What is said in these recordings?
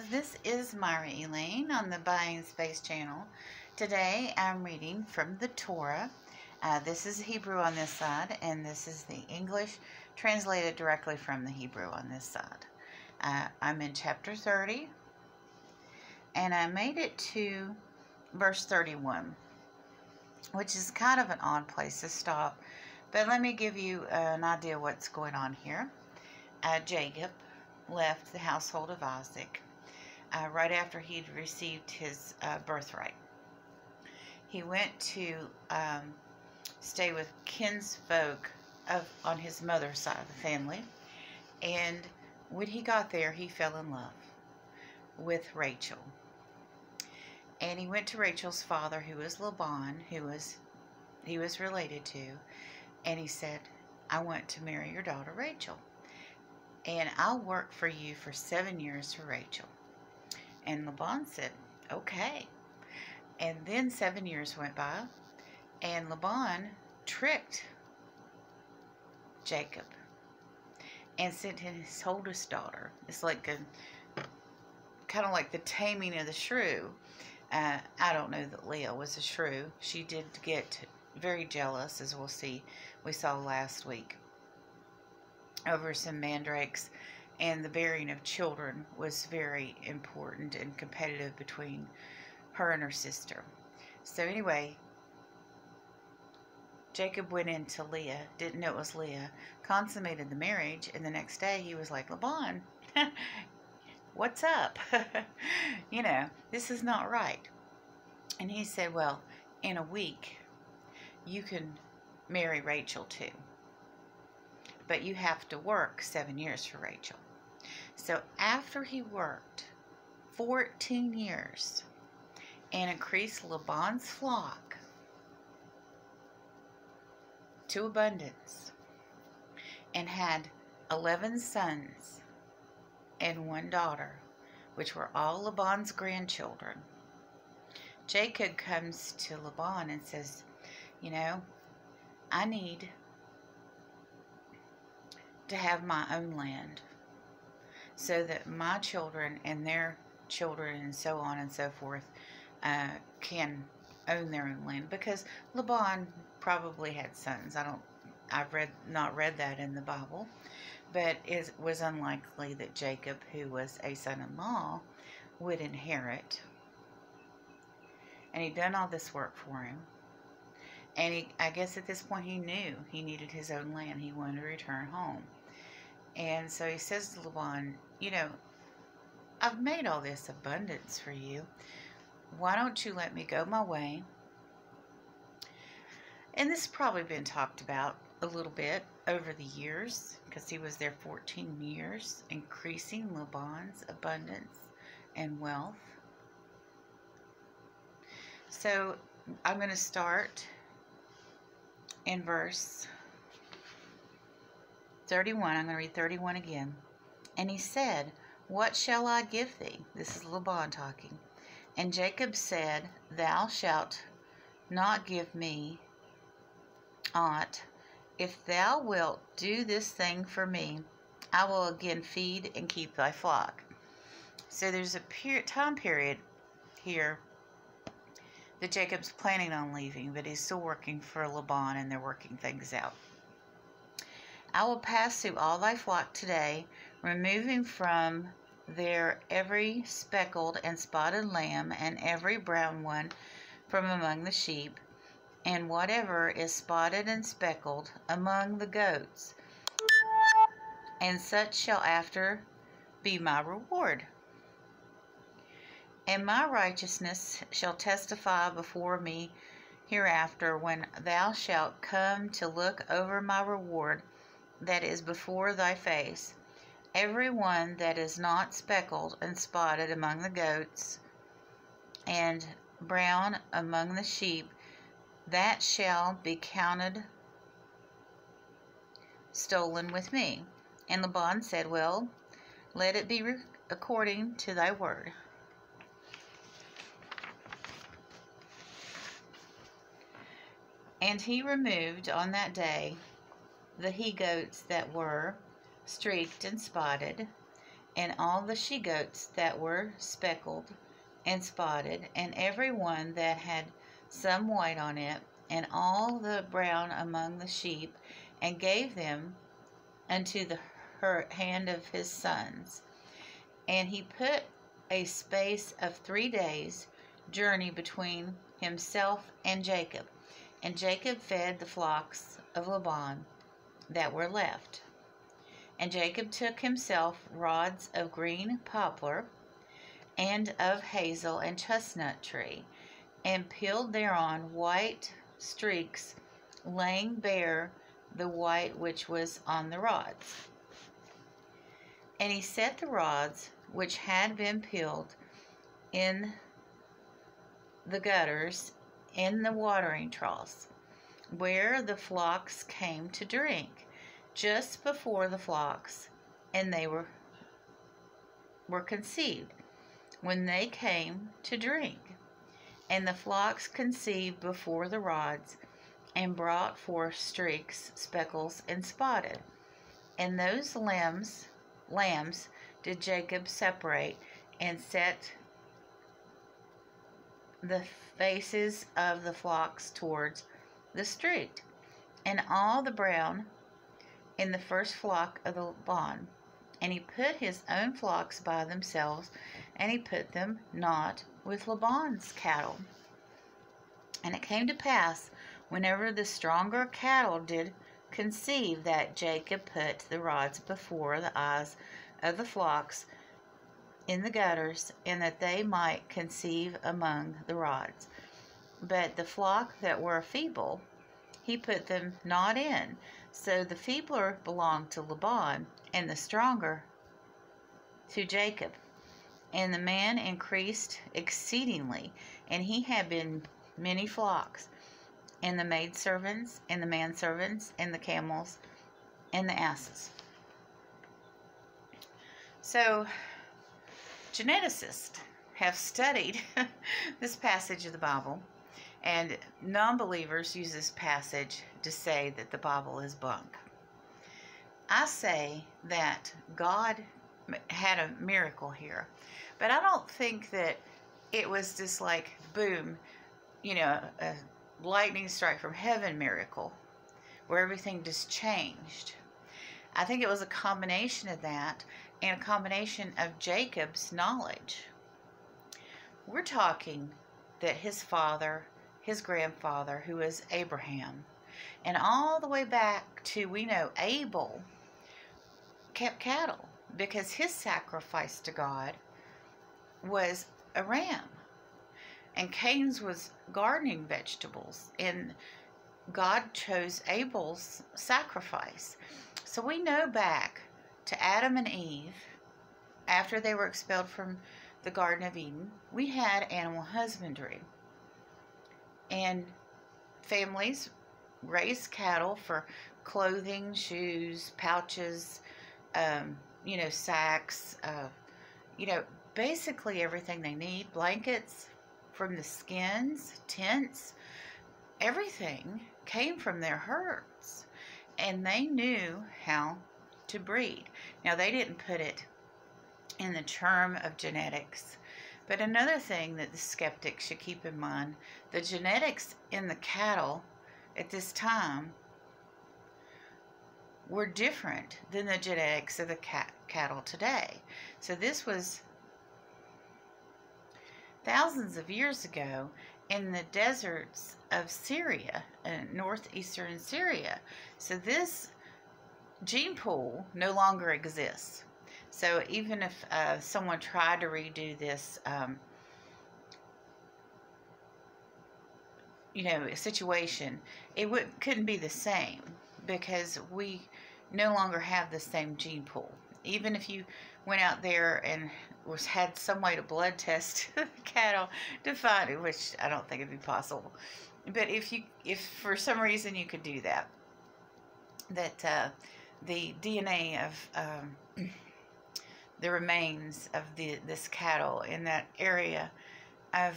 This is Myra Elaine on the Buying Space channel. Today I'm reading from the Torah. This is Hebrew on this side, and this is the English translated directly from the Hebrew on this side. I'm in chapter 30, and I made it to verse 31, which is kind of an odd place to stop, but let me give you an idea what's going on here. Jacob left the household of Isaac right after he'd received his birthright. He went to stay with kinsfolk on his mother's side of the family, and when he got there, he fell in love with Rachel. And he went to Rachel's father, who was Laban, he was related to, and he said, "I want to marry your daughter Rachel, and I'll work for you for 7 years for Rachel." And Laban said, "Okay." And then 7 years went by, and Laban tricked Jacob and sent him his oldest daughter. It's like kind of like the taming of the shrew. I don't know that Leah was a shrew. She did get very jealous, as we saw last week, over some mandrakes, and the bearing of children was very important and competitive between her and her sister. So anyway, Jacob went into Leah, didn't know it was Leah, consummated the marriage, and the next day he was like, "Laban, what's up? This is not right." And he said, "Well, in a week you can marry Rachel too, but you have to work 7 years for Rachel." So after he worked 14 years and increased Laban's flock to abundance and had 11 sons and 1 daughter, which were all Laban's grandchildren, Jacob comes to Laban and says, "I need to have my own land so that my children and their children and so on and so forth can own their own land," because Laban probably had sons. I've not read that in the Bible, but it was unlikely that Jacob, who was a son-in-law, would inherit. And he'd done all this work for him, and I guess at this point he knew he needed his own land. He wanted to return home. And so he says to Laban, "I've made all this abundance for you. Why don't you let me go my way?" And this has probably been talked about a little bit over the years, because he was there 14 years, increasing Laban's abundance and wealth. So I'm going to start in verse 31. I'm going to read 31 again. "And he said, 'What shall I give thee?'" This is Laban talking. "And Jacob said, 'Thou shalt not give me aught. If thou wilt do this thing for me, I will again feed and keep thy flock.'" So there's a time period here that Jacob's planning on leaving, but he's still working for Laban, and they're working things out. "I will pass through all thy flock today, removing from there every speckled and spotted lamb and every brown one from among the sheep, and whatever is spotted and speckled among the goats, and such shall after be my reward. And my righteousness shall testify before me hereafter, when thou shalt come to look over my reward that is before thy face. Every one that is not speckled and spotted among the goats, and brown among the sheep, that shall be counted stolen with me." And Laban said, "Well, let it be according to thy word." And he removed on that day the he-goats that were streaked and spotted, and all the she-goats that were speckled and spotted, and every one that had some white on it, and all the brown among the sheep, and gave them unto the hand of his sons. And he put a space of 3 days' journey between himself and Jacob. And Jacob fed the flocks of Laban that were left. And Jacob took himself rods of green poplar, and of hazel and chestnut tree, and peeled thereon white streaks, laying bare the white which was on the rods. And he set the rods which had been peeled in the gutters in the watering troughs, where the flocks came to drink, just before the flocks, and they were conceived, when they came to drink. And the flocks conceived before the rods, and brought forth streaks, speckles, and spotted. And those lambs did Jacob separate, and set the faces of the flocks towards the street, and all the brown in the first flock of the Laban. And he put his own flocks by themselves, and he put them not with Laban's cattle. And it came to pass, whenever the stronger cattle did conceive, that Jacob put the rods before the eyes of the flocks in the gutters, and that they might conceive among the rods. But the flock that were feeble, he put them not in. So the feebler belonged to Laban, and the stronger to Jacob. And the man increased exceedingly, and he had been many flocks, and the maidservants, and the manservants, and the camels, and the asses. So, geneticists have studied this passage of the Bible, and non-believers use this passage to say that the Bible is bunk. I say that God had a miracle here, but I don't think that it was just like, boom, a lightning strike from heaven miracle where everything just changed. I think it was a combination of that and a combination of Jacob's knowledge. We're talking that his father, his grandfather, who is Abraham, and all the way back to, we know, Abel, kept cattle because his sacrifice to God was a ram, and Cain's was gardening vegetables, and God chose Abel's sacrifice. So we know back to Adam and Eve, after they were expelled from the Garden of Eden, we had animal husbandry, and families raised cattle for clothing, shoes, pouches, sacks, basically everything they need, blankets from the skins, tents, everything came from their herds, and they knew how to breed. Now, they didn't put it in the term of genetics, but another thing that the skeptics should keep in mind, the genetics in the cattle at this time were different than the genetics of the cattle today. So this was thousands of years ago in the deserts of Syria, northeastern Syria. So this gene pool no longer exists. So even if someone tried to redo this, situation, it couldn't be the same, because we no longer have the same gene pool. Even if you went out there and had some way to blood test cattle to find it, which I don't think it'd be possible, but if for some reason you could do that, the DNA of the remains of this cattle in that area of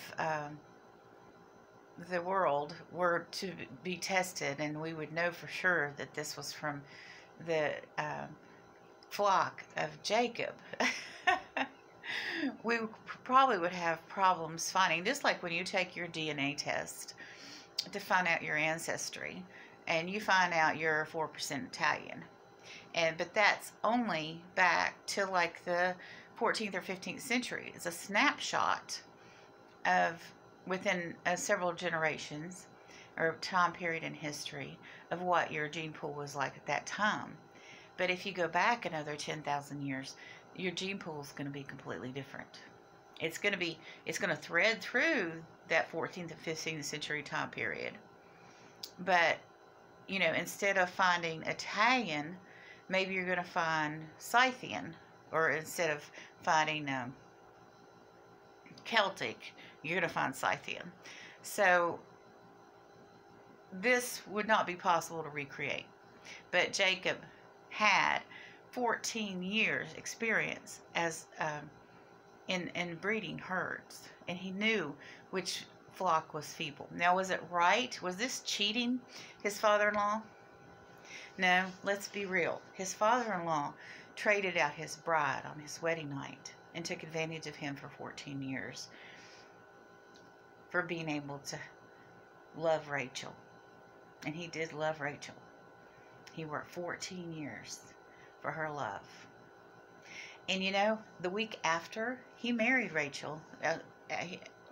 the world were to be tested, and we would know for sure that this was from the flock of Jacob, we probably would have problems finding, just like when you take your DNA test to find out your ancestry, and you find out you're 4% Italian. But that's only back to like the 14th or 15th century. It's a snapshot of within several generations or time period in history of what your gene pool was like at that time. But if you go back another 10,000 years, your gene pool is going to be completely different. It's going to thread through that 14th and 15th century time period. But, you know, instead of finding Italian, maybe you're going to find Scythian, or instead of finding Celtic, you're going to find Scythian. So this would not be possible to recreate. But Jacob had 14 years experience as in breeding herds, and he knew which flock was feeble. Now, was it right? Was this cheating his father-in-law? No, let's be real. His father-in-law traded out his bride on his wedding night and took advantage of him for 14 years for being able to love Rachel. And he did love Rachel. He worked 14 years for her love. And you know, the week after he married Rachel,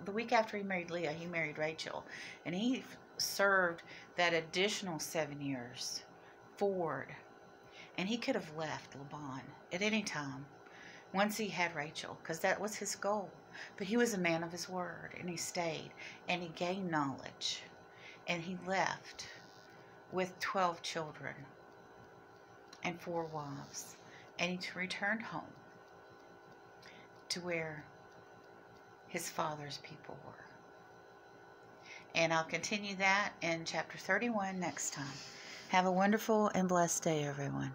the week after he married Leah, he married Rachel. And he served that additional 7 years forward. And he could have left Laban at any time once he had Rachel, because that was his goal. But he was a man of his word, and he stayed, and he gained knowledge. And he left with 12 children and 4 wives. And he returned home to where his father's people were. And I'll continue that in chapter 31 next time. Have a wonderful and blessed day, everyone.